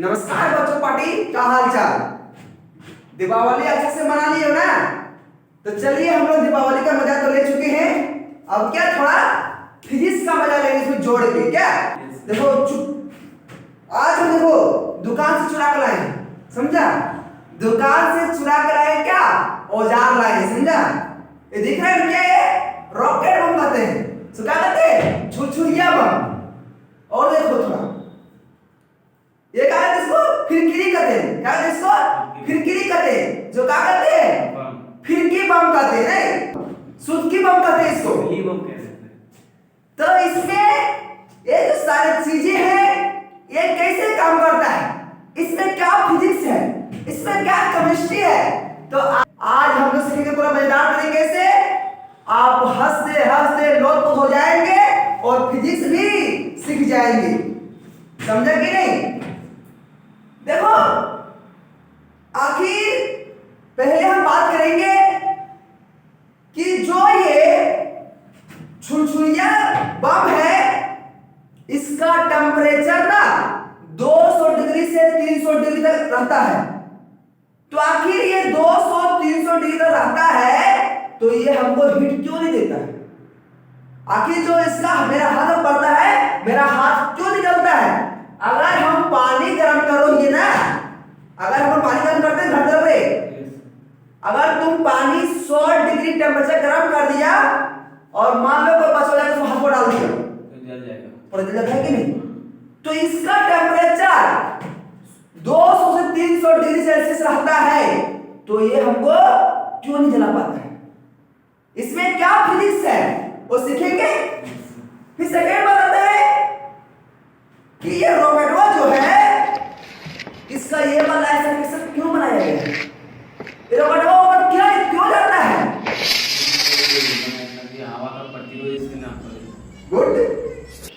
नमस्कार बच्चों, पार्टी क्या हाल चाल। दीपावली अच्छे से मना लिए हो ना? तो चलिए, हम लोग दीपावली का मजा तो ले चुके हैं। अब क्या थोड़ा फिजिक्स का मजा लेंगे इसमें जोड़ के। क्या देखो, आज हम देखो दुकान से चुरा कर लाए हैं, समझा? दुकान से चुरा कर लाए क्या? औजार लाए हैं, समझा? ये दिख रहा है क्या? ये रॉकेट बम कहते हैं। तो क्या कहते हैं? छुरछुरिया बम। और देखो थोड़ा, ये क्या कहते हैं? इसको फिरकिरी कहते हैं। क्या कहते हैं इसको? फिरकिरी कहते हैं। जो क्या कहते हैं? फिरकी बम कहते हैं, नहीं सुतकी बम कहते हैं इसको। तो इसमें ये जो सारी चीजें हैं, ये कैसे काम करता है, इसमें क्या फिजिक्स है, इसमें क्या केमिस्ट्री है, तो आज हम लोग सीखेंगे पूरा मजेदार तरीके से। आप हंसते हंसते लोटपोट हो जाएंगे और फिजिक्स भी सीख जाएंगे। समझा कि नहीं? देखो, आखिर पहले हम बात करेंगे कि जो ये छुरछुरिया बम है, इसका टेम्परेचर ना 200 डिग्री से 300 डिग्री तक रहता है। तो आखिर ये 200-300 डिग्री तक रहता है, तो ये हमको हीट क्यों नहीं देता है? आखिर जो इसका मेरा हाथ पड़ता है, मेरा हाथ क्यों नहीं जलता है? अगर हम पानी गर्म करोगे ना, अगर हम पानी गर्म करते हैं घर पे, अगर तुम पानी 100 डिग्री टेम्परेचर गर्म कर दिया और मान लो कोई बच हो जाए तो हाथ में डाल दिया, तो जल जाएगा। और जल जाता है कि नहीं? तो इसका टेम्परेचर 200 से 300 डिग्री सेल्सियस रहता है, तो ये हमको क्यों नहीं जला पाता है? इसमें क्या फिजिक्स है वो सीखेंगे। फिर सेकेंड बात आता है कि ये रॉकेटवा जो है, इसका ये वाला ऐसा कैसे क्यों बनाया गया है? ये रॉकेटवा ऊपर क्यों जाता है? हवा का प्रतिरोध इसके नाम पर। गुड।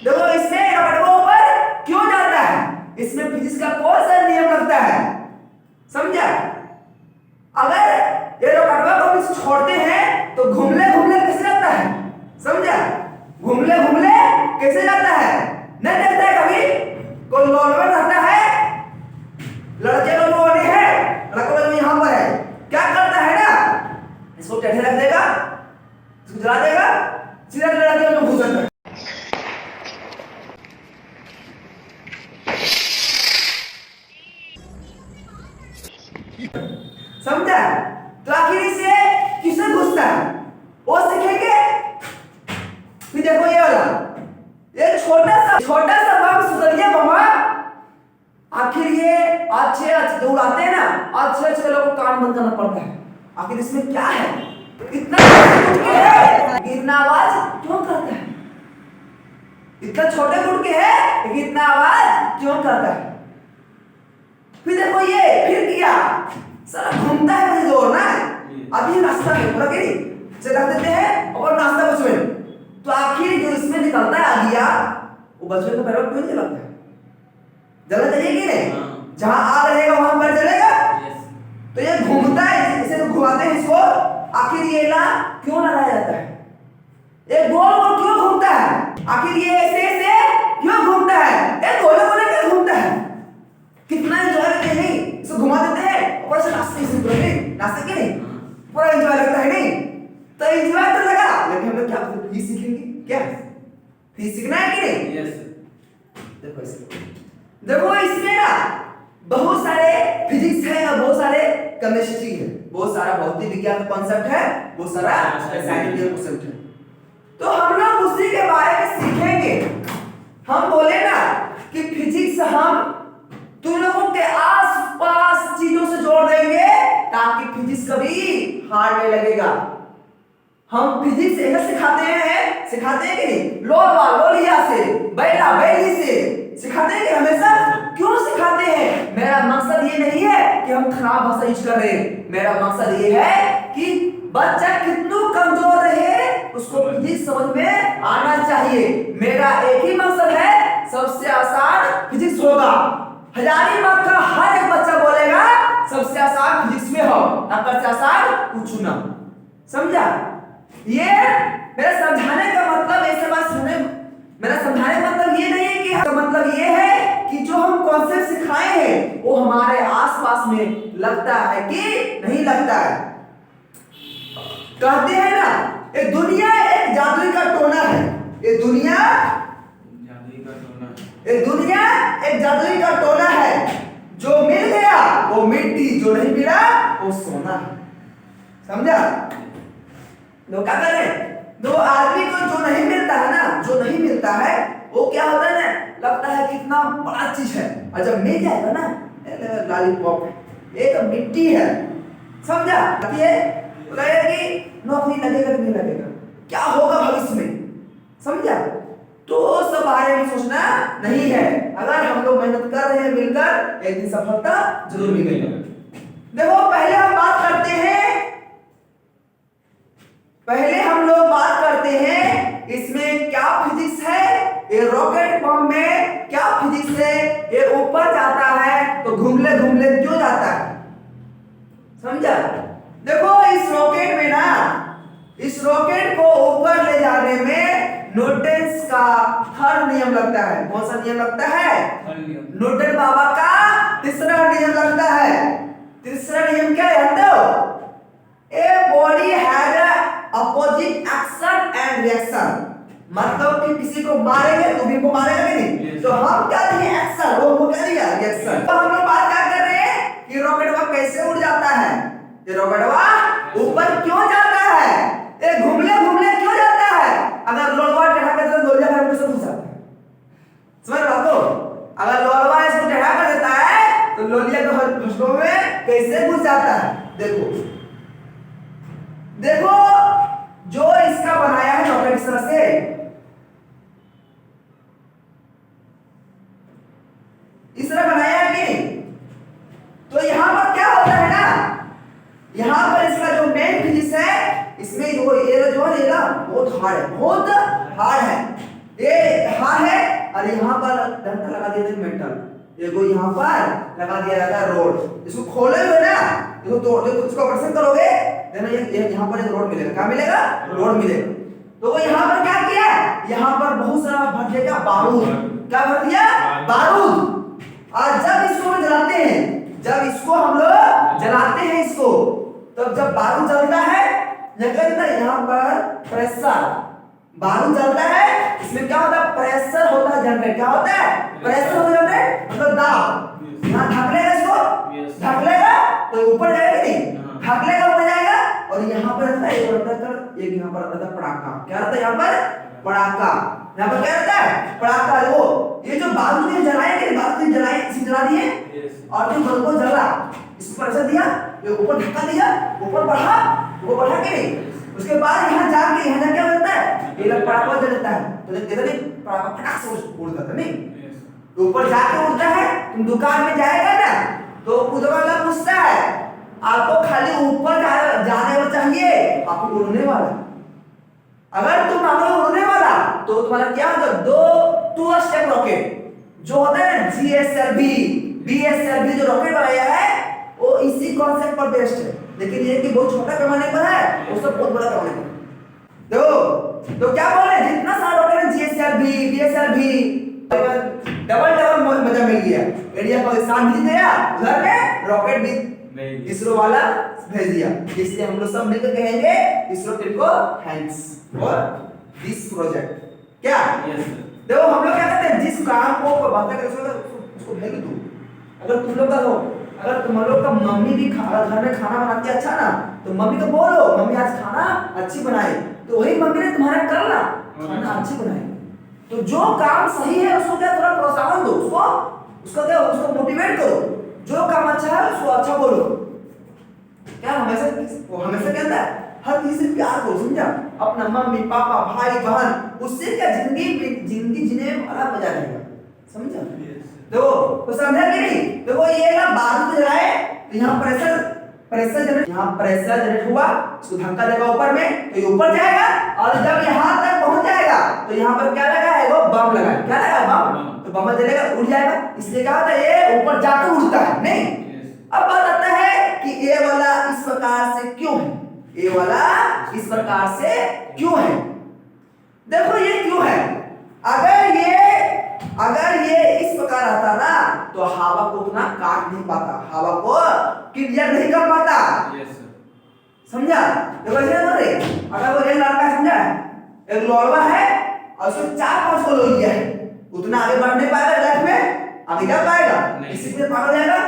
देखो, इसमें रॉकेटवा ऊपर क्यों जाता है? इसमें फिजिक्स का कौन सा नियम लगता है, समझा? अगर ये रॉकेटवा को हम छोड़ते हैं तो घूमले घूमले कैसे जाता है, समझा? घूमले घूमले कैसे जाता है? नहीं देखता है कभी? कोई लॉलवर रहता है, लड़के लोग वो नहीं है, लड़का लोग यहाँ पर है, क्या करता है ना, इसको टेढ़े रख देगा, इसको जला देगा, सीधा लड़के लोग घुस जाता है। समझा? तो आखिर इसे किससे घुसता है वो सीखेंगे। फिर देखो ये वाला, ये छोटा सा बम सुतलिया बम, आखिर ये अच्छे उड़ाते हैं ना, अच्छे लोगों को कान बंद करना पड़ता है। आखिर इसमें क्या है? इतना गुटके है, इतना आवाज क्यों करता है? इतना छोटे गुटके है, लेकिन इतना आवाज क्यों करता है? फिर देखो ये फिर किया, सारा घूमता है मुझे जोर ना। अभी नाश्ता में पूरा गिरी से रख देते हैं और नाश्ता बचवे, तो आखिर जो इसमें निकलता है आगिया, वो बचवे का पैर क्यों नहीं जलता है? जलना चाहिए कि नहीं? जहां आग रहेगा वहां पर जलेगा। तो ये घूमता है, इसे तो घुमाते हैं इसको। आखिर ये ना क्यों लगाया जाता है? ये गोल गोल क्यों घूमता है? आखिर ये ऐसे क्यों घूमता है? ये गोले गोले क्यों घूमता है? कितना एंजॉय करते हैं, नहीं इसको घुमा देते हैं ऊपर से नाचते हैं, पूरा नहीं नाचते कि नहीं, पूरा एंजॉय लगता है नहीं? तो एंजॉय तो लगा, लेकिन हम लोग क्या फीस सीखेंगे? क्या फीस सीखना है कि नहीं? यस। देखो इसमें ना बहुत सारे फिजिक्स है और बहुत सारे केमिस्ट्री है, बहुत सारा भौतिक विज्ञान का कॉन्सेप्ट है, बहुत सारा साइंस का कॉन्सेप्ट है। तो हम लोग उसी के बारे में सीखेंगे। हम बोले ना कि फिजिक्स हम तुम लोगों के आसपास चीजों से जोड़ देंगे ताकि फिजिक्स कभी हार्ड नहीं लगेगा। हम फिजिक्स ऐसे सिखाते हैं कि नहीं? लोहा लोहिया से, बैला बैली से सिखाते हैं कि हमेशा क्यों सिखाते हैं? मेरा मकसद ये नहीं है कि हम खराब भाषा यूज कर रहे हैं, मेरा मकसद ये है कि बच्चा कितना कमजोर रहे उसको फिजिक्स समझ में आना चाहिए। मेरा एक ही मकसद है, सबसे आसान फिजिक्स होगा। हजारी बात का हर एक बच्चा बोलेगा सबसे आसान फिजिक्स में हो, अगर से आसान कुछ ना। समझा? ये मेरा समझाने का मतलब, ऐसे बात सुनने, मेरा समझाने का मतलब ये नहीं है कि मतलब ये है कि जो हम कॉन्सेप्ट सिखाए हैं में लगता है कि नहीं लगता है? कहते हैं ना, ये दुनिया एक जादुई का टोना है। ये दुनिया जादुई का टोना है। ये दुनिया एक जादुई का टोना है। जो मिल गया वो मिट्टी, जो नहीं मिला वो सोना। समझा? तो क्या करें, दो आदमी को जो नहीं मिलता है ना, जो नहीं मिलता है वो क्या होता है ना, लगता है कि इतना बड़ा चीज है, और जब मिल जाएगा ना, लॉलीपॉप, ये तो मिट्टी है। समझा? ये तो लगेगा कि नौकरी लगेगा कि नहीं लगेगा, क्या होगा भविष्य में। समझा? तो सब बारे में सोचना नहीं है। अगर हम लोग मेहनत कर रहे हैं मिलकर, एक दिन सफलता जरूर मिलेगा। देखो पहले हम लोग बात करते हैं इसमें क्या फिजिक्स है। ये रॉकेट बम में क्या फिजिक्स है, ये ऊपर जाता है तो घूमले घूमले क्यों जाता है? समझा? देखो इस रॉकेट में ना, इस रॉकेट को ऊपर ले जाने में न्यूटन का थर्ड नियम लगता है। कौन सा नियम लगता है? न्यूटन बाबा का तीसरा नियम लगता है। तीसरा नियम क्या है? A body has opposite action and reaction. मतलब कि किसी को मारेंगे तो भी को मारेगा कि नहीं? तो हम क्या दिए? एक्शन, वो क्या दिया? रिएक्शन। तो हम लोग बात क्या कर रहे हैं कि रॉकेटवा कैसे उड़ जाता है। ये रॉकेटवा ऊपर क्यों जाता है? ये घूमले घूमले क्यों जाता है? अगर लोलवा टेढ़ा कर देता तो लोलिया घर में से घुस जाता है। समझ रहे हो? अगर लोलवा इसको टेढ़ा कर देता है तो लोलिया के घुसकों में कैसे घुस जाता है। देखो जो इसका बनाया है रॉकेट इस तरह से, इस तरह बनाया है कि, तो यहां पर क्या होता है ना, यहां पर इसका जो मेन फिजिक्स है, इसमें जो ये जो है ना बहुत हार्ड है, बहुत हार्ड है। ये हार्ड है और यहां पर डंडा लगा दिया था मेटल, देखो यहां पर लगा दिया जाता है रोड। इसको खोले हुए ना, देखो तोड़ दो, इसको ऑपरेशन करोगे देना, ये यहां पर एक रोड मिलेगा। क्या मिलेगा? रोड मिलेगा। तो वो यहां पर क्या किया, यहां पर बहुत सारा भर दिया बारूद। क्या भर दिया? बारूद। और जब इसको हम जलाते हैं, जब इसको हम लोग जलाते हैं इसको, तब जब बारूद जलता है, यहाँ पर प्रेशर, बारूद जलता है, इसमें क्या होता है? प्रेशर होता है जनरेट। क्या होता है? प्रेशर होता है जनरेट, मतलब दाब। यहाँ ढक लेगा इसको, ढक लेगा तो ऊपर जाएगा कि नहीं? ढक लेगा ऊपर जाएगा। और यहाँ पर रहता है एक यहाँ पर रहता है पड़ाका। क्या रहता है यहाँ पर? पड़ाका। यहाँ पर क्या रहता है? पड़ाका। वो ये जो बारूद ने जलाए कि बारूद ने जलाए, इसे जला दिए और जो बल्ब को जला, इसको प्रेशर दिया, ये ऊपर धक्का दिया, ऊपर बढ़ा, वो बढ़ा के नहीं, उसके बाद यहाँ जाके यहाँ क्या होता है? ये लग पड़ाका जल जाता है, तो इधर नहीं पड़ाका फटाक से उड़ जाता है नहीं, ऊपर जाके उड़ता है। तुम दुकान में जाएगा ना तो उधर वाला पूछता है आपको खाली ऊपर जाने वाला चाहिए, आपको उड़ने वाला। अगर तुम मांगो उड़ने वाला तो तुम्हारा क्या होगा? टू स्टेप रॉकेट जो होता है GSLV, BSLV जो रॉकेट बनाया है वो इसी कॉन्सेप्ट पर बेस्ड है, लेकिन ये कि बहुत छोटा पैमाने पर है, वो सब बहुत बड़ा पैमाने पर। तो क्या बोल रहे हैं? जितना सारा रॉकेट है GSLV, BSLV, डबल मजा मिल गया। इंडिया पाकिस्तान भी गया, उधर में रॉकेट भी इसरो वाला भेज दिया। इसलिए हम लोग सब मिलकर कहेंगे इसरो टीम को थैंक्स फॉर दिस प्रोजेक्ट। क्या? देखो हम लोग क्या करते हैं, जिस काम को बात करते हैं उसको भेज दो। अगर तुम लोग का हो, अगर तुम लोग का मम्मी भी घर में खाना बनाती है अच्छा ना, तो मम्मी को बोलो मम्मी आज खाना अच्छी बनाए, तो वही मम्मी ने तुम्हारा करना खाना अच्छी बनाए। तो जो काम सही है उसको क्या थोड़ा प्रोत्साहन दो, उसको क्या, उसको मोटिवेट करो। जो काम अच्छा है उसको अच्छा बोलो। क्या हमेशा कहता है हर किसी से प्यार करो। समझा? अपना मम्मी पापा भाई बहन, उससे क्या जिंदगी जीने में बड़ा मजा आएगा। समझा? तो समझा कि नहीं? देखो ये ना बारूद जलाए तो यहाँ प्रेशर जनरेट हुआ, इसको धक्का देगा ऊपर में तो ये ऊपर जाएगा, और जब यहाँ तक पहुंच जाएगा तो यहाँ पर क्या लगा है? वो बम लगा है। क्या लगा है? बम। तो बम जलेगा, उड़ जाएगा। इसलिए क्या होता है? ये ऊपर जाकर उड़ता है नहीं। अब बात आता है कि ये वाला इस प्रकार से क्यों है? ये वाला इस प्रकार से क्यों है? देखो ये क्यों है। अगर ये इस प्रकार आता ना तो हवा को उतना काट नहीं पाता, हवा को क्लियर नहीं कर पाता। Yes sir. समझा? देखो ऐसे ना रे, अगर वो एक लड़का समझा एक लौड़वा है और उसको 4-5 को लोग लिया है, उतना आगे बढ़ नहीं पाएगा लाइफ में, आगे जा पाएगा, इसी से पागल जाएगा।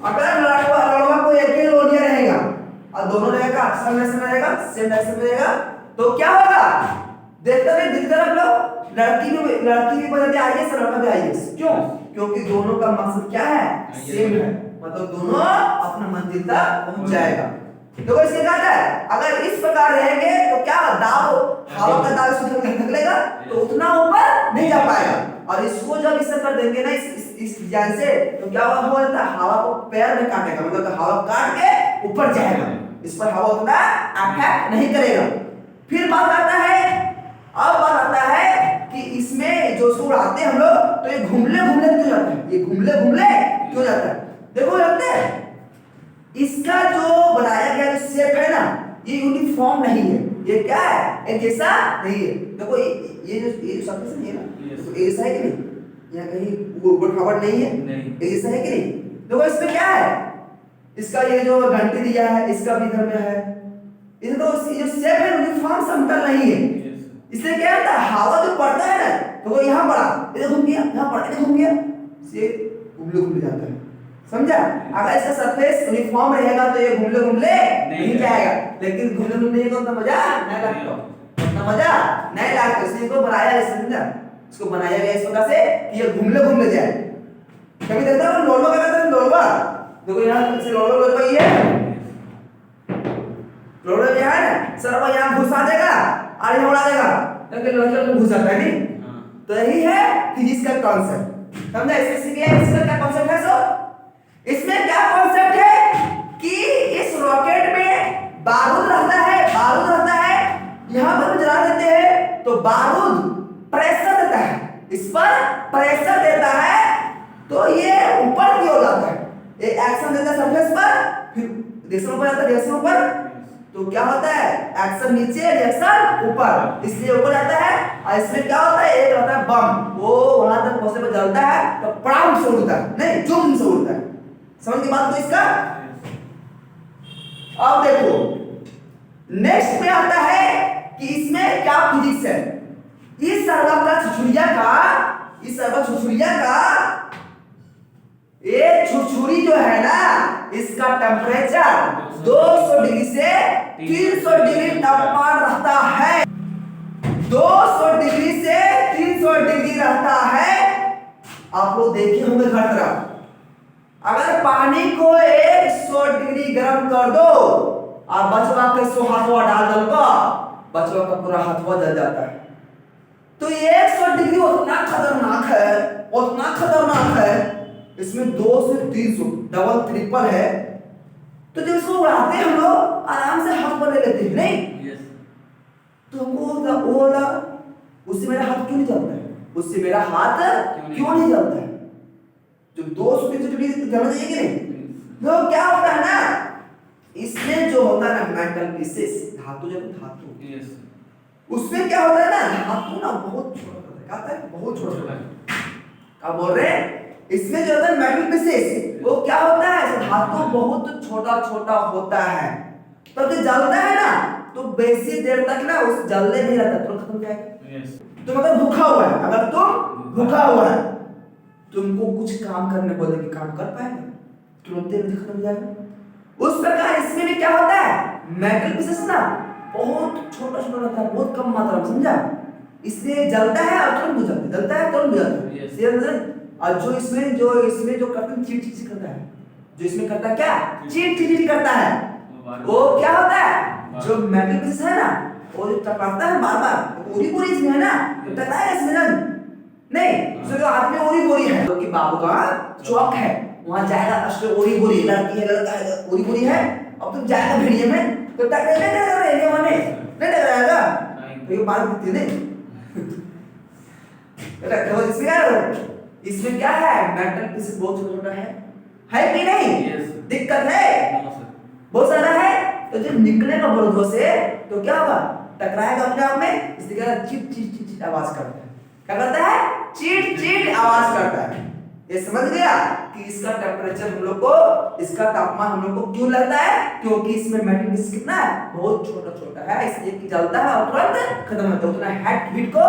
अगर लौड़वा को एक ही लोग लिया रहेगा और दोनों रहेगा अक्सर में से रहेगा, सेम डायरेक्शन में रहेगा, तो क्या होगा? देखते हैं दिखते हैं लोग, लड़की भी बन जाती है आईएएस, लड़का भी आईएएस। क्यों? क्योंकि दोनों का मकसद क्या है? सेम है, मतलब दोनों अपना मंजिल तक पहुंच जाएगा। देखो इसके क्या है, अगर इस प्रकार रहेंगे तो क्या दाव, हवा का दाव इसको निकलेगा तो उतना ऊपर नहीं जा पाएगा। और इसको जब इसे कर देंगे ना इस डिजाइन से, तो क्या हो जाता है, हवा को पैर में काटेगा, मतलब हवा काट के ऊपर जाएगा, इस पर हवा उतना अटैक नहीं करेगा। फिर बात आता है कि इसमें जो सूर आते हैं हम लोग, तो ये घुमले घुमले क्यों जाते हैं, ये घुमले घुमले क्यों जाता है? देखो लगता है इसका जो बनाया गया जो शेप है ना, ये यूनिफॉर्म नहीं है, ये क्या है, एक जैसा नहीं है। देखो ये जो सरफेस नहीं है ना, तो ऐसा है कि नहीं, यहाँ कहीं ऊबड़-खाबड़ नहीं है, एक जैसा है कि नहीं। देखो इसमें क्या है, इसका ये जो घंटी दिया है, इसका भी इधर में है, इधर तो जो शेप है यूनिफॉर्म समतल नहीं है, इसलिए क्या होता है, हवा जो पड़ता है ना, तो वो यहाँ पड़ा, इधर घूम गया, यहाँ पड़ा, इधर घूम गया, से घुमले जाता है। समझा? अगर इसका सरफेस यूनिफॉर्म रहेगा तो ये घुमले नहीं जाएगा, लेकिन घुमले को उतना मजा नहीं लगता, उतना मजा नहीं लगता, इसलिए इसको बनाया है, समझा? इसको बनाया गया इस प्रकार से कि ये घुमले जाए। कभी देखता है लोलवा का कहते हैं, लोलवा देखो यहाँ से लोलवा ये है, लोलवा ये है ना, सरवा यहाँ घुसा देगा और यहाँ उड़ा देगा, लेकिन लोलवा घुस जाता है नहीं। तो यही है फिजिक्स का कॉन्सेप्ट, समझा? इसका क्या कॉन्सेप्ट है? सो इसमें क्या कॉन्सेप्ट है कि इस रॉकेट में बारूद रहता है, यहां पर जला देते हैं तो बारूद प्रेशर देता है, इस पर प्रेशर देता है तो ये ऊपर की ओर जाता है, ये एक्शन देता है सरफेस पर, फिर रिएक्शन ऊपर जाता है, रिएक्शन ऊपर, तो क्या होता है, एक्शन नीचे रिएक्शन ऊपर, इसलिए ऊपर जाता है। और इसमें क्या होता है, एक रहता है बम, वो वहां तक पहुंचने पर जलता है तो पड़ाम से उड़ता है, नहीं जुम से उड़ता है। समझ की बात? तो इसका अब देखो नेक्स्ट में आता है कि इसमें क्या फिजिक्स है। इस सर्वका छुछुरिया का ये छुरछुरी जो है ना, इसका टेम्परेचर 200 डिग्री से 300 डिग्री तापमान रहता है, 200 डिग्री से 300 डिग्री रहता है। आप लोग देखे होंगे घर तरफ, अगर पानी को 100 डिग्री गर्म कर दो और बचवा के 100 हाथवा डाल दो तो बचवा का पूरा हाथवा जल जाता है। तो 100 डिग्री उतना खतरनाक है, इसमें 2 से 300 डबल ट्रिपल है। तो जब इसको उड़ाते हैं हम लोग आराम से हाथ पर ले लेते हैं, नहीं? तो हमको वो वाला उससे मेरा हाथ क्यों नहीं जलता है, उससे मेरा हाथ क्यों नहीं जलता है? जो 200-300 डिग्री जलना चाहिए कि नहीं? तो क्या होता है ना, इसमें जो होता है ना मेटल पीसेस, धातु, उसमें क्या होता है ना, धातु ना बहुत छोटा होता है, कहता है बहुत छोटा है, क्या बोल रहे हैं? इसमें जो होता है मेटल पीसेस, वो क्या होता है, धातु बहुत छोटा होता है, तब जो जलता है ना तो बेसी देर तक ना उस जलने नहीं रहता, तुरंत खत्म हो जाएगा। तुम अगर भूखा हुआ है, तुमको कुछ काम करने बोले कि काम कर पाएगा, तुरंत ही खत्म हो जाएगा। उस प्रकार इसमें भी क्या होता है, मेटल पीसेस ना बहुत छोटा रहता है, बहुत कम मात्रा में, समझा? इसलिए जलता है और तुरंत बुझ जाता है, जलता है तुरंत बुझ जाता है। और जो इसमें करता है चीट करता है, जो इसमें करता है क्या, चीट करता है, वो क्या होता है, जो मेटल पीसेस है ना, वो जो टकराता है बार पूरी इसमें है ना, तो टकराएगा इसमें ना, नहीं जो हाथ में ओरी है, जो कि बाबू का चौक है, वहां जाएगा, असली ओरी लड़की है, लड़का है, ओरी है, अब तुम जाएगा भेड़िए में तो टकराएगा नहीं टकराएगा, तो ये बात दिखती नहीं। इसमें क्या है, मेटल पीसेस बहुत छोटा है कि नहीं? दिक्कत है बहुत सारा है, तो जब निकलेगा बरूदों से तो क्या होगा, टकराएगा अपने आप में, इसलिए चिट आवाज करता है, क्या करता है, चिट आवाज करता है। ये समझ गया कि इसका टेम्परेचर हम लोग को, इसका तापमान हम लोग को क्यों लगता है, क्योंकि इसमें मेटल पीस कितना है, बहुत छोटा छोटा है, इसलिए कि जलता है और तुरंत खत्म होता है। उतना हीट को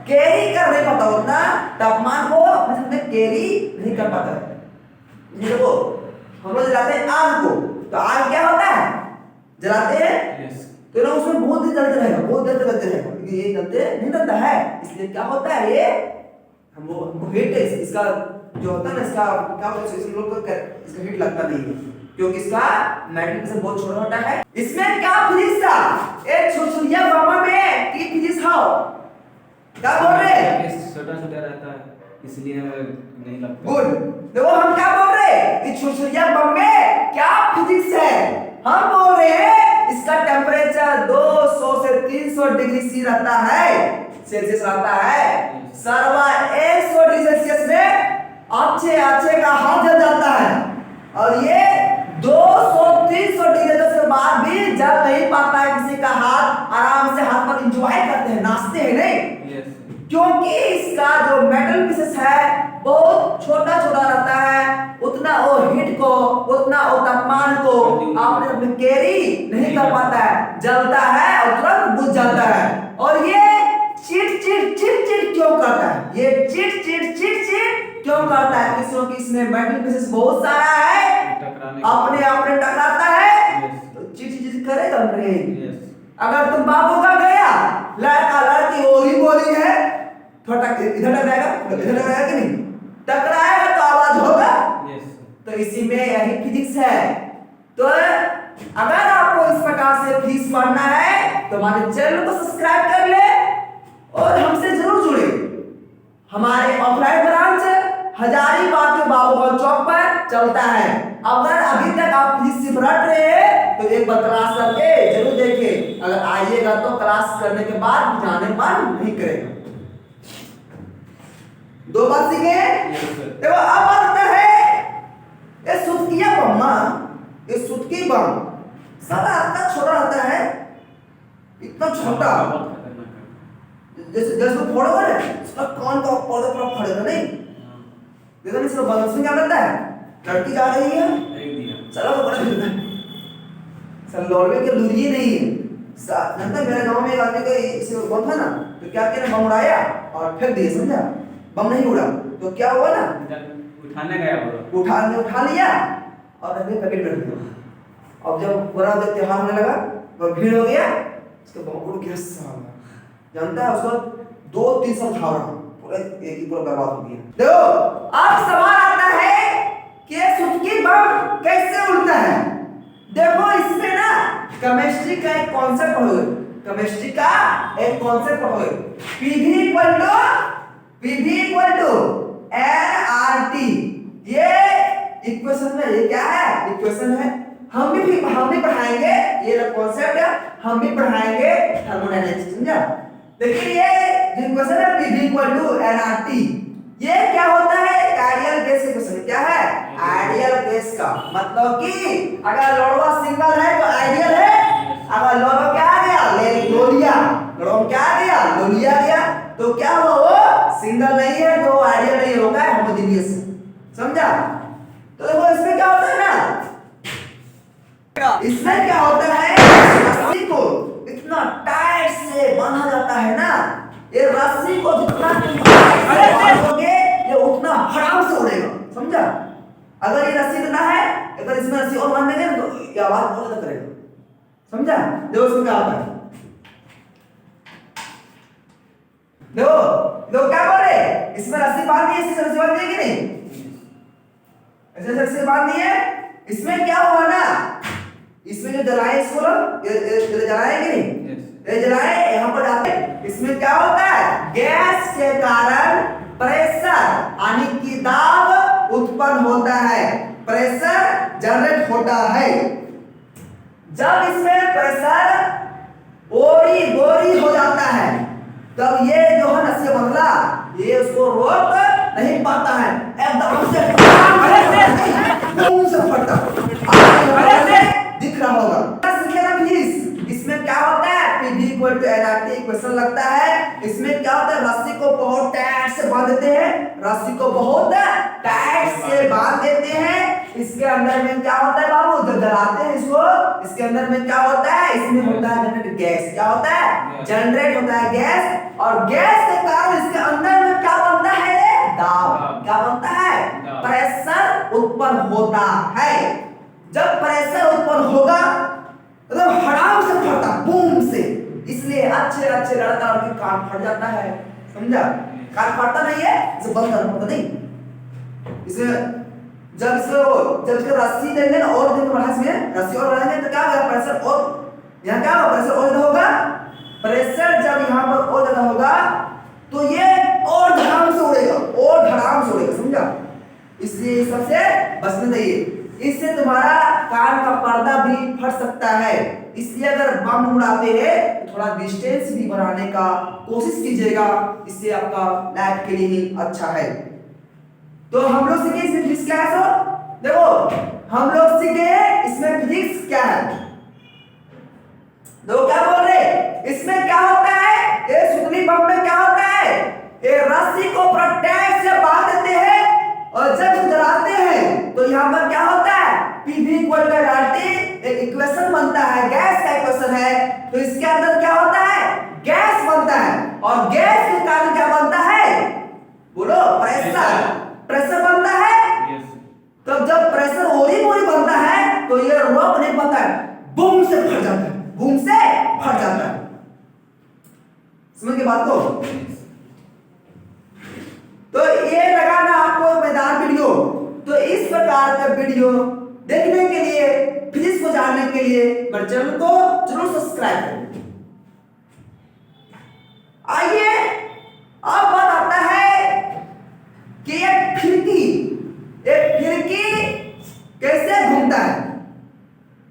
कैरी कर नहीं पाता, उतना तापमान को मतलब कैरी नहीं कर पाता है। ये देखो हम लोग जलाते हैं आग को, तो आग क्या होता है, जलाते हैं तो ना उसमें बहुत देर जलते रहेगा, बहुत देर जलते रहेगा, क्योंकि ये जलते नहीं रहता है, इसलिए क्या होता है, ये हमको हीट इसका जो होता है ना, इसका क्या बोलते हैं, लोग को इसका हीट लगता नहीं है, क्योंकि इसका मेटल पीस बहुत छोटा होता है। इसमें क्या फिजिक्स था, एक छुरछुरिया बम में की फिजिक्स हाउ क्या बोल रहे हैं, छोटा छोटा रहता है इसलिए नहीं लगता। गुड, देखो हम क्या बोल रहे हैं कि छुरछुरिया बम में क्या फिजिक्स है, हम बोल रहे हैं इसका टेम्परेचर 200 से 300 डिग्री सी रहता है, सेल्सियस रहता है। सरवा 100 डिग्री सेल्सियस में अच्छे का हाथ जल जाता है, और ये 200-300 डिग्री के बाद भी जल नहीं पाता है किसी का हाथ, आराम से हाथ पर एंजॉय करते हैं, नाचते हैं नहीं, क्योंकि इसका जो मेटल पीसेस है बहुत छोटा छोटा रहता है, उतना वो हीट को, उतना वो तापमान को आपने कैरी नहीं कर पाता है, जलता है और तुरंत बुझ जाता है। और ये चिट क्यों करता है, ये चिट क्यों करता है, क्योंकि इसमें मेटल पीसेस बहुत सारा है, अपने टकराता है, तो चिट करेगा नहीं। अगर तुम बाबू का गया, लड़का लड़की वो ही बोली है, थोड़ा इधर टकराएगा, इधर टकराएगा कि नहीं, टकराएगा तो आवाज होगा, तो इसी में यही फिजिक्स है। तो अगर आपको इस प्रकार से फिजिक्स पढ़ना है तो हमारे चैनल को सब्सक्राइब कर ले और हमसे जरूर जुड़े। हमारे ऑफलाइन ब्रांच हजारीबाग के बाबूगंज चौक पर चलता है। अगर अभी तक आप फिजिक्स से रट रहे हैं तो एक बार क्लास करके जरूर देखें, अगर आइएगा तो क्लास करने के बाद जाने मन नहीं करेगा। दो बात सीखे, देखो अब आता है ये सुतकिया बम्मा, ये सुतकी बम साला इतना छोटा रहता है, इतना छोटा, जैसे फोड़ोगे ना इसका कान का पौधा पूरा फटेगा नहीं, देखो इसका बंस में क्या करता है, लड़की जा रही है, चलो तो बड़ा फिरता है, सर लौड़वे के लूरिये नहीं है, जानता मेरे गांव में एक आदमी का इसे बम था ना, तो क्या किया, बम उड़ाया और फेंक दिया, समझा, बम नहीं उड़ा, तो क्या हुआ ना, उठाने गया वो, उठा लिया और रखने पैकेट कर दिया। अब जब पूरा त्योहार होने लगा तो भीड़ हो गया, उसके बम उड़ गया साला, जानता है उसको 2-3 साल था रहा, पूरा एक ही पूरा बर्बाद हो गया। देखो अब सवाल आता है कि सुतकी बम कैसे उड़ता है। देखो इसमें ना केमिस्ट्री का एक कॉन्सेप्ट पढ़ोगे, केमिस्ट्री का एक कॉन्सेप्ट पढ़ोगे, Pv = nRT, ये इक्वेशन में, ये क्या है, इक्वेशन है, हम भी पढ़ाएंगे, ये कॉन्सेप्ट है हम भी पढ़ाएंगे थर्मोडायनेमिक्स, समझा। देखिए ये जो इक्वेशन है Pv = nRT, ये क्या होता है, आइडियल गैस का क्वेश्चन, क्या है, आइडियल गैस का मतलब कि अगर लोडवा सिंगल है तो आइडियल है, अगर लोडवा क्या आ गया, लोलिया, लोडवा क्या आ गया, लोलिया गया, तो क्या हुआ, वो सिंगल नहीं है तो आइडियल नहीं होगा, होमोजेनियस, समझा। तो देखो इसमें क्या होता है ना, इसमें क्या होता है, रस्सी को इतना टाइट से बांधा जाता है ना, ये रस्सी को जितना बांधोगे ये उतना हराम से उड़ेगा, समझा। अगर ये रस्सी इतना है, अगर इसमें रस्सी और बांध देंगे तो ये आवाज बहुत ज्यादा करेगा, समझा। देखो इसमें क्या होता है, देखो क्या बोल रहे, इसमें रस्सी बांध दी, इससे रस्सी बांध दी कि नहीं, ऐसे रस्सी बांध दी है, इसमें क्या हुआ ना, इसमें जो जलाए इसको ये जलाए कि नहीं, ये जलाए यहाँ पर जाते, इसमें क्या होता है, गैस के कारण प्रेशर यानी कि दाब उत्पन्न होता है, प्रेशर जनरेट होता है। जब इसमें प्रेशर ओरी गोरी हो जाता है तब ये जो है ना से बदला, ये उसको रोक नहीं पाता है, एकदम से फटा दिख रहा होगा। इसमें क्या होता है, Pv = nRT क्वेश्चन लगता है, इसमें क्या होता है, रस्सी को बहुत टाइट से बांध देते हैं, रस्सी को बहुत टाइट से बांध देते हैं। इसके अंदर में क्या होता है बाबू, जब जलाते हैं इसको, इसके अंदर में क्या होता है, इसमें होता है जनरेट गैस। क्या होता है, जनरेट होता है गैस। और गैस के कारण इसके अंदर में क्या बनता है, दाब। क्या बनता है, प्रेशर उत्पन्न होता है। जब प्रेशर उत्पन्न होगा तो हड़ाम से फटता, बूम से। इसलिए अच्छे अच्छे लड़का लड़की कान फट जाता है, समझा। कान फटता नहीं है, इसे बंद करना पड़ता नहीं। इसे जब इसको रस्सी देंगे ना, और देंगे बढ़ा इसमें रस्सी और बढ़ाएंगे तो क्या होगा, प्रेशर और यहाँ क्या होगा, प्रेशर और ज्यादा होगा। प्रेशर जब यहाँ पर और ज्यादा होगा तो ये और धड़ाम से उड़ेगा, और धड़ाम से उड़ेगा, समझा। इसलिए इस सबसे बचना चाहिए। इससे तुम्हारा कान का पर्दा भी फट सकता है। इसलिए अगर बम उड़ाते हैं तो थोड़ा डिस्टेंस भी बनाने का कोशिश कीजिएगा, इससे आपका लाइफ के लिए ही अच्छा है। तो हम लोग सीखे इसमें फिजिक्स क्या है। तो देखो हम लोग सीखे इसमें फिजिक्स क्या है। देखो क्या बोल रहे, इसमें क्या होता है, ये सुतली बम में क्या होता है, ये रस्सी को प्रोटेक्ट से बांध देते हैं और जब जलाते हैं तो यहाँ पर क्या होता है, Pv इक्वल टू RT एक इक्वेशन बनता है, गैस का इक्वेशन है। तो इसके अंदर क्या होता है, गैस बनता है, और गैस के कारण क्या बनता है, बोलो, प्रेशर। प्रेशर बनता है। तब जब प्रेशर ओरी मोरी बनता है तो ये रोक नहीं पाता है, बूम से फट जाता है, बूम से फट जाता है। समझ के बात को। तो ये लगाना आपको मजेदार वीडियो। तो इस प्रकार का वीडियो देखने के लिए, फिजिक्स को जानने के लिए मेरे चैनल को जरूर सब्सक्राइब करें। आइए अब बात आता है कि एक फिरकी कैसे घूमता है।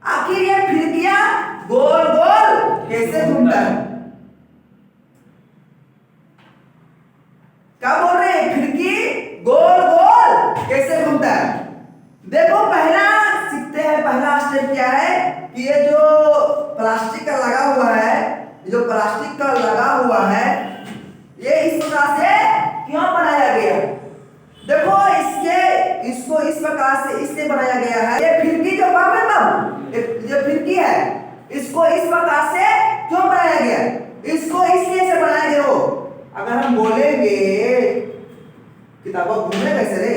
आखिर ये फिरकियां गोल गोल कैसे घूमता है, क्या बोल रहे हैं, फिरकी गोल गोल कैसे घूमता है। देखो पहला सीखते हैं, पहला स्टेप क्या है कि ये जो प्लास्टिक का लगा हुआ है, जो प्लास्टिक का लगा हुआ है, ये इस प्रकार से क्यों बनाया गया। देखो इसको इस प्रकार से इसलिए बनाया गया है, ये फिरकी जो बम है ना, ये फिरकी है, इसको इस प्रकार से क्यों बनाया गया, इसको इसलिए से बनाया गया। हो अगर हम बोलेंगे किताबों घूमेगा कैसे रे,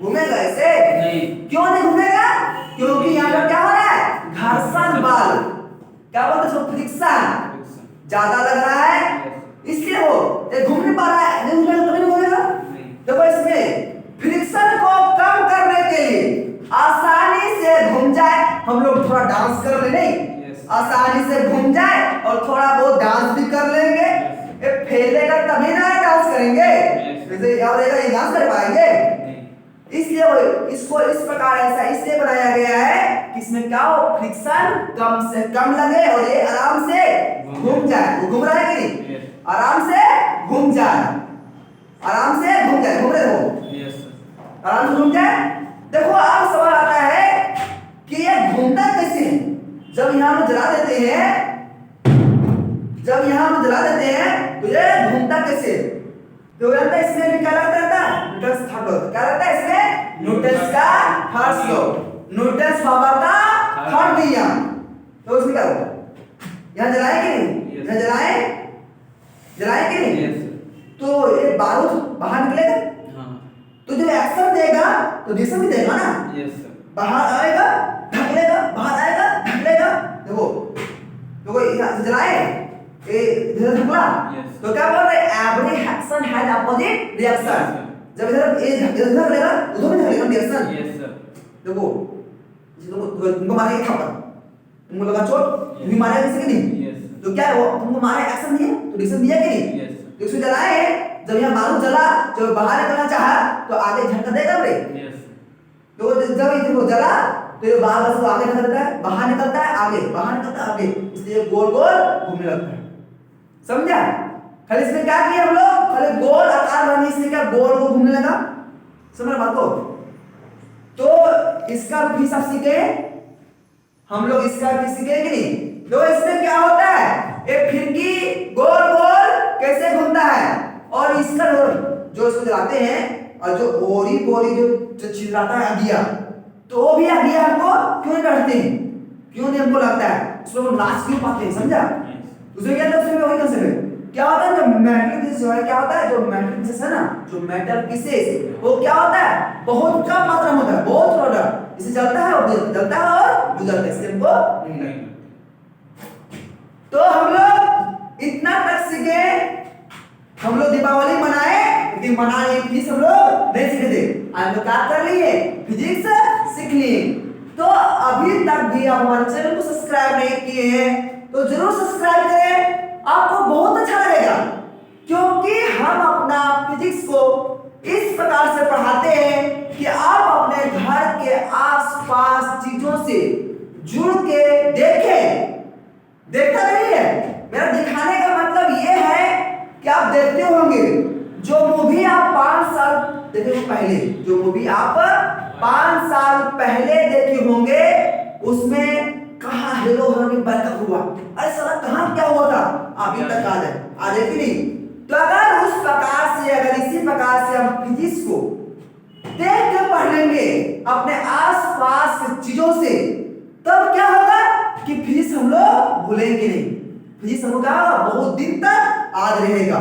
घूमेगा ऐसे नहीं, क्यों नहीं घूमेगा, क्योंकि यहाँ पर क्या हो रहा है, घर्षण बल, क्या बोलते हैं, फ्रिक्शन ज्यादा लग रहा है, इसलिए वो घूम नहीं पा रहा है। नहीं घूमेगा तो नहीं घूमेगा। देखो इसमें फ्रिक्शन को कम करने के लिए आसानी से घूम जाए, हम लोग थोड़ा डांस कर ले, नहीं आसानी से घूम जाए और थोड़ा बहुत डांस भी कर लेंगे। ये फैलेगा तभी ना डांस करेंगे, जैसे याद रहेगा ये डांस कर पाएंगे। इसलिए इसको इस प्रकार ऐसा इसलिए बनाया गया है कि इसमें क्या हो, फ्रिक्शन कम से कम लगे और ये आराम से घूम जाए। वो घूम रहा है कि नहीं, आराम से घूम जाए, आराम से घूम जाए, घूम रहे हो, आराम से घूम जाए। देखो अब सवाल आता है कि ये घूमता कैसे है। जब यहाँ हम जला देते हैं, जब यहाँ हम जला देते हैं तो ये घूमता कैसे, तो रहता है इसमें भी क्या लगता है, न्यूटन्स थर्ड लॉ। क्या रहता है इसमें, न्यूटन्स का थर्ड लॉ, न्यूटन्स पावर का थर्ड नियम। तो उसमें क्या होगा, यहाँ जलाए कि नहीं, यहाँ जलाए कि नहीं, तो ये बारूद बाहर निकलेगा, तो जो एक्शन देगा तो रिएक्शन भी देगा ना, बाहर आएगा ढकलेगा, बाहर आएगा ढकलेगा। देखो यहाँ जलाए, इधर ढकला, तो क्या बोल रहे हैं, every action has opposite reaction. जब इधर इधर ढकलेगा उधर भी ढकलेगा रिएक्शन। देखो तुमको मारेगा थप्पड़, तुमको लगा चोट, तुम भी मारेगा किसी के नहीं, तो क्या है वो, तुमको मारे एक्शन दिया तो रिएक्शन दिया कि नहीं। तो इसको जलाए, जब यहाँ बारूद जला, जब बाहर निकलना चाहा तो आगे झटका देगा रे। तो जब ये जला तो ये बाहर बस आगे निकलता है, बाहर निकलता है आगे, बाहर निकलता है आगे, इसलिए गोल गोल घूमने लगता है। समझा। खाली इसमें क्या किया हम लोग, खाली गोल आकार बनी, इसमें क्या गोल गोल घूमने लगा। समझ बात को। तो इसका भी सब सीखे हम लोग, इसका भी सीखे कि नहीं। तो इसमें क्या होता है, एक फिरकी गोल गोल कैसे घूमता है, और इसका जो इसको जलाते हैं और जो ओरी बोरी जो चिल्लाता है अगिया, तो वो भी अगिया हमको क्यों नहीं डरते हैं, क्यों नहीं हमको लगता है, उसमें वो नाच क्यों पाते हैं, समझा? उसमें क्या था, उसमें वही कंसेप्ट है। क्या होता है, जो मेटल पीसेस जो है, क्या होता है, जो मेटल पीसेस है ना, जो मेटल पीसेस वो क्या होता है, बहुत कम मात्रा में होता है, बहुत थोड़ा, इसे जलता है और जलता है और बुझाता है, इसलिए हमको नहीं लगता। तो हम लोग इतना तक सीखे, हम लोग दीपावली मनाए, लेकिन मनाने फिजिक्स हम लोग नहीं सीखे थे, आज लोग क्या कर लिए, फिजिक्स सीख लिए। तो अभी तक भी आप हमारे चैनल को सब्सक्राइब नहीं किए हैं तो जरूर सब्सक्राइब करें, आपको बहुत अच्छा लगेगा, क्योंकि हम अपना फिजिक्स को इस प्रकार से पढ़ाते हैं कि आप अपने घर के आसपास चीजों से जुड़ के देखें। देखता नहीं है, मेरा दिखाने का मतलब ये है कि आप देखते होंगे जो मूवी आप 5 साल देखे हो पहले, जो मूवी आप 5 साल पहले देखे होंगे, उसमें कहाँ हीरो हीरोइन ब्रेकअप हुआ, अरे साला कहाँ क्या हुआ था, अभी तक आज है कि नहीं? तो अगर उस प्रकार से, अगर इसी प्रकार से हम फिजिक्स को देख के पढ़ लेंगे अपने आसपास के चीजों से, तब क्या होगा कि फिजिक्स हम लोग भूलेंगे नहीं, फिजिक्स हम लोग बहुत दिन तक याद रहेगा।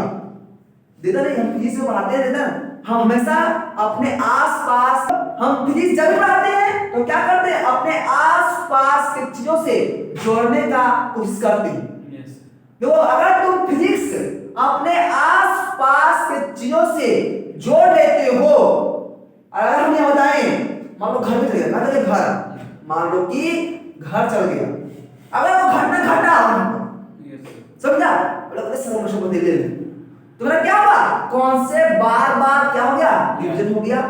देता नहीं, हम फिजिक्स में पढ़ाते हैं, देता हम हमेशा अपने आसपास हम फिजिक्स जब पढ़ाते हैं तो क्या करते हैं, अपने आसपास के चीजों से जोड़ने का कोशिश करते हैं। देखो अगर तुम फिजिक्स अपने आसपास के चीजों से जोड़ लेते हो, अगर हम ये बताएं, मान लो घर में चल गया, घर, मान लो कि घर चल गया, अगर वो घटना घटा समझा, बोलो दे दे तुम्हारा क्या हुआ, कॉन्सेप्ट बार बार क्या हो गया, डिवीजन हो गया।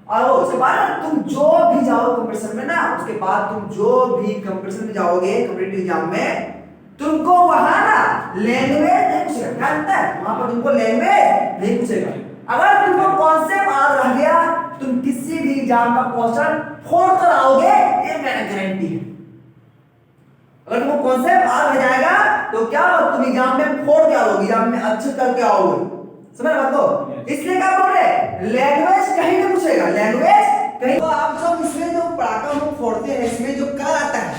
और उसके बाद तुम जो भी जाओ कंपटीशन में ना, उसके बाद तुम जो भी कंपटीशन में जाओगे कॉम्पिटिटिव एग्जाम में, तुमको वहां ना लैंग्वेज नहीं पूछेगा, क्या होता है वहां पर, तुमको लैंग्वेज नहीं पूछेगा। अगर तुमको कॉन्सेप्ट याद रह गया, तुम किसी भी एग्जाम का क्वेश्चन फोड़ कर आओगे, ये मेरा गारंटी है। अगर तुमको कॉन्सेप्ट याद रह जाएगा तो क्या हो, तुम एग्जाम में फोड़ के आओगे, एग्जाम में अच्छे करके आओगे, समझ बात को? इसलिए क्या बोल रहे, लैंग्वेज कहीं नहीं पूछेगा, लैंग्वेज कहीं। तो आप जो इसमें जो पटाखा हम फोड़ते हैं, इसमें जो कलर आता है,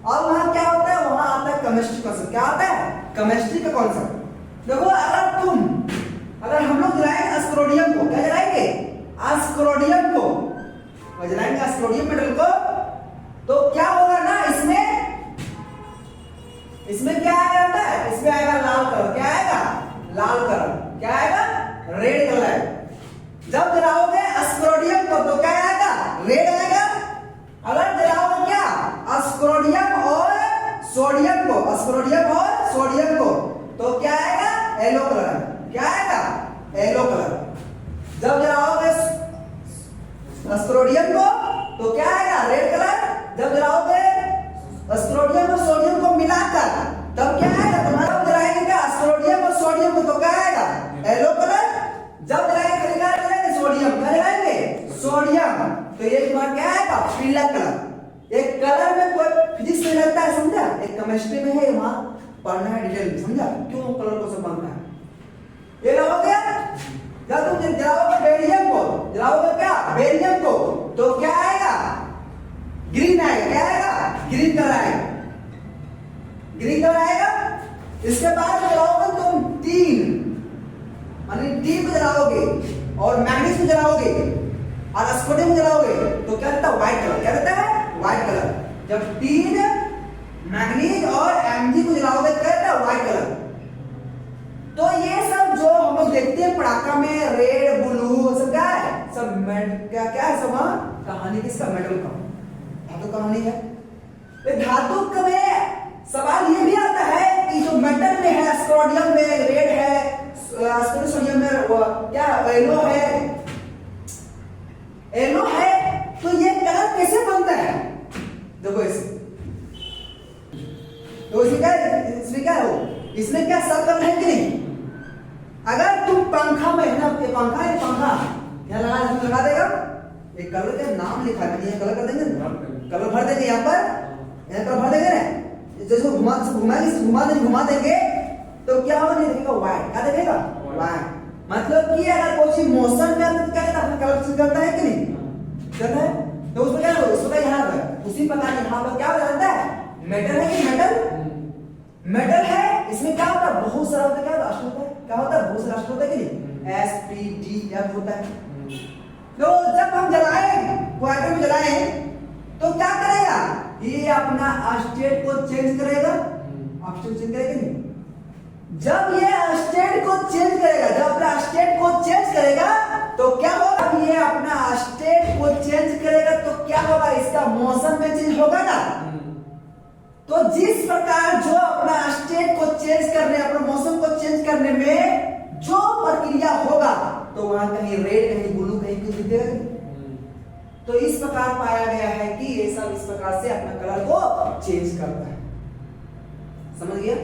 और वहां क्या होता है, वहां आता है केमिस्ट्री कॉन्सेप्ट, क्या आता है, केमिस्ट्री का कॉन्सेप्ट। देखो अगर हम लोग जलाएंगे एस्क्रोडियम को, क्या जलाएंगे, एस्क्रोडियम को जलाएंगे, एस्क्रोडियम मेटल को, तो क्या होगा ना, इसमें क्या आएगा, इसमें आएगा लाल कलर, क्या आएगा, लाल कलर, क्या आएगा, रेड कलर। जब जलाओगे एस्क्रोडियम को तो क्या आएगा, रेड आएगा। अगर जलाओगे क्या, एस्क्रोडियम और सोडियम को, एस्क्रोडियम और सोडियम को, तो क्या आएगा, येलो कलर, क्या आएगा, येलो कलर। जब जलाओगे एस्क्रोडियम को तो क्या आएगा, रेड कलर। जब जलाओगे एस्क्रोडियम और सोडियम को मिलाकर तब क्या आएगा तुम्हारा, जलाएंगे क्या एस्क्रोडियम और सोडियम को तो क्या आएगा, येलो कलर। जब जलाएंगे सोडियम, क्या जलाएंगे, सोडियम, तो ये तुम्हारा क्या आएगा, पीला कलर। एक कलर में कोई फिजिक्स में लगता है, समझा, एक केमिस्ट्री में है, वहां पढ़ना है डिटेल में, समझा क्यों कलर को सब बनता है। ये हो गया। जब तुम जलाओगे बेरियम को, जलाओगे क्या, बेरियम को, तो क्या आएगा, ग्रीन आएगा, क्या आएगा, ग्रीन कलर आएगा, ग्रीन कलर आएगा। इसके बाद जलाओगे तुम टीन, माने टीन को जलाओगे और मैग्नीज को जलाओगे और एस्क्रोडियम को जलाओगे तो क्या रहता है, व्हाइट कलर, क्या रहता है, व्हाइट कलर। जब टीन, मैग्नीज और एमजी को जलाओगे तो क्या रहता है, व्हाइट कलर। तो ये सब जो हम लोग देखते हैं पटाखा में, रेड ब्लू सब क्या है, सब क्या क्या है, सब कहानी किसका, मेटल का, धातु कहानी है। धातु में सवाल ये भी आता है कि जो मेटल में है, एस्क्रोडियम में रेड है, सोडियम में क्या येलो है, येलो है, तो ये कलर कैसे बनता है, देखो इसे, तो इसमें क्या हो, इसमें क्या सब कलर है कि नहीं। अगर तुम पंखा में है ना, ये पंखा है, पंखा यहाँ लगा देगा, एक कलर का नाम लिखा है, ये कलर कर देंगे, कलर भर देंगे, यहाँ कलर भर देंगे ना, जैसे घुमा देंगे तो क्या होगा, नहीं दिखेगा, व्हाइट, क्या दिखेगा, व्हाइट। मतलब कि अगर कोई मोशन में तो क्या कहता है, कलर चेंज करता है कि नहीं? करता है। तो उसमें क्या होगा? उसका यहाँ पर उसी प्रकार यहाँ पर क्या हो जाता है? मेटल है कि मेटल? मेटल है, इसमें क्या होता है? बहुत सारा होता है, क्या राष्ट्र होता है? क्या होता है? बहुत सारा राष्ट्र होता है कि नहीं? S P D F होता है। तो जब हम जलाएं, कोई आइटम जलाएं तो क्या करेगा? ये अपना स्टेट को चेंज करेगा। आप स्टेट चेंज करेगा नहीं? जब ये स्टेट को चेंज करेगा, जब अपना स्टेट को चेंज करेगा तो क्या होगा? जब ये अपना स्टेट को चेंज करेगा तो क्या होगा? इसका मौसम में चेंज होगा ना। तो जिस प्रकार जो अपना स्टेट को चेंज करने, अपने मौसम को चेंज करने में जो प्रक्रिया होगा तो वहां कहीं रेड, कहीं ब्लू, कहीं कुछ दिखेगा नहीं। तो इस प्रकार पाया गया है कि ये सब इस प्रकार से अपना कलर को चेंज करता है। समझ गया?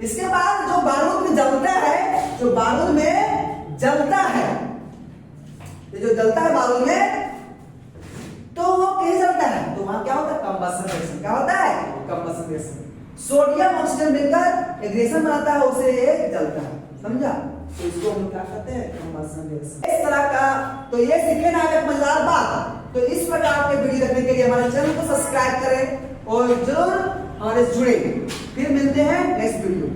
इसके बाद जो बारूद में जलता है, जो बारूद में जलता है, ये जो जलता है बारूद में, तो वो कैसे जलता है? तो वहां क्या होता है? Combustion reaction. क्या होता है? Combustion reaction. सोडियम ऑक्सीजन मिलकर एक रिएक्शन बनाता है, उसे ये जलता है। समझा? तो इसको हम क्या कहते हैं? Combustion reaction. इस तरह का तो ये सीखे ना एक मजेदार बात। तो इस प्रकार के वीडियो देखने के लिए हमारे चैनल को सब्सक्राइब करें और जरूर हमारे जुड़े। फिर मिलते हैं नेक्स्ट वीडियो।